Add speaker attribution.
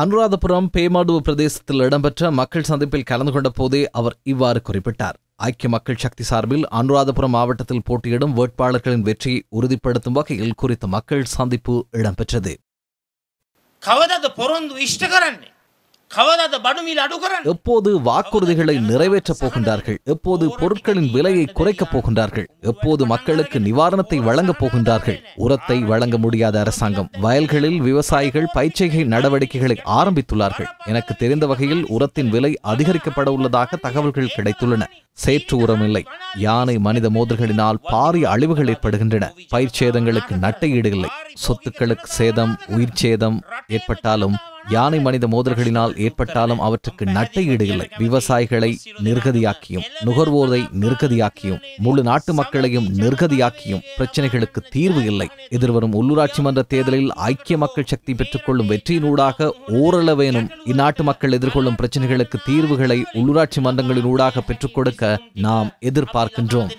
Speaker 1: அனுராதபுரம் பேமாடுவ பிரதேசத்தில் இடம்பெற்ற மக்கள் சந்திப்பில் கலந்து கொண்ட போதே அவர் இவ்வாறு குறிப்பிட்டார். ஐக்கிய மக்கள் சக்தி சார்பில் அனுராதபுரம் மாவட்டத்தில் போட்டியிடும் வேட்பாளர்களின் வெற்றியை உறுதிப்படுத்தும் வகையில் குறித்த மக்கள் சந்திப்பு இடம்பெற்றது. எப்போது வாக்குறுதிகளை நிறைவேற்றப் போகின்றார்கள்? எப்போது பொருட்களின் விலையை குறைக்கப் போகின்றார்கள்? எப்போது மக்களுக்கு நிவாரணத்தை வழங்கப் போகின்றார்கள்? உரத்தை வழங்க முடியாத அரசாங்கம். வயல்களில் விவசாயிகள் பயிர்ச்செய்கை நடவடிக்கைகளை ஆரம்பித்துள்ளார்கள். எனக்கு தெரிந்த வகையில் உரத்தின் விலை அதிகரிக்கப்பட உள்ளதாக தகவல்கள் கிடைத்துள்ளன. சேற்று உரம் இல்லை. யானை மனித மோதல்களினால் பாரிய அழிவுகள் ஏற்படுகின்றன. பயிர் சேதங்களுக்கு நட்டையீடு இல்லை. சொத்துக்களுக்கு சேதம், உயிர் சேதம் ஏற்பட்டாலும், யானை மனித மோதல்களினால் ஏற்பட்டாலும் அவற்றுக்கு நட்டையீடு இல்லை. விவசாயிகளை நிர்கதியாக்கியும், நுகர்வோரை நிர்கதியாக்கியும், முழு நாட்டு மக்களையும் நிர்கதியாக்கியும் பிரச்சனைகளுக்கு தீர்வு இல்லை. எதிர்வரும் உள்ளூராட்சி மன்ற தேர்தலில் ஐக்கிய மக்கள் சக்தி பெற்றுக்கொள்ளும் வெற்றியினூடாக ஓரளவேனும் இந்நாட்டு மக்கள் எதிர்கொள்ளும் பிரச்சனைகளுக்கு தீர்வுகளை உள்ளூராட்சி மன்றங்களின் ஊடாக பெற்றுக் கொடுக்க நாம் எதிர்பார்க்கின்றோம்.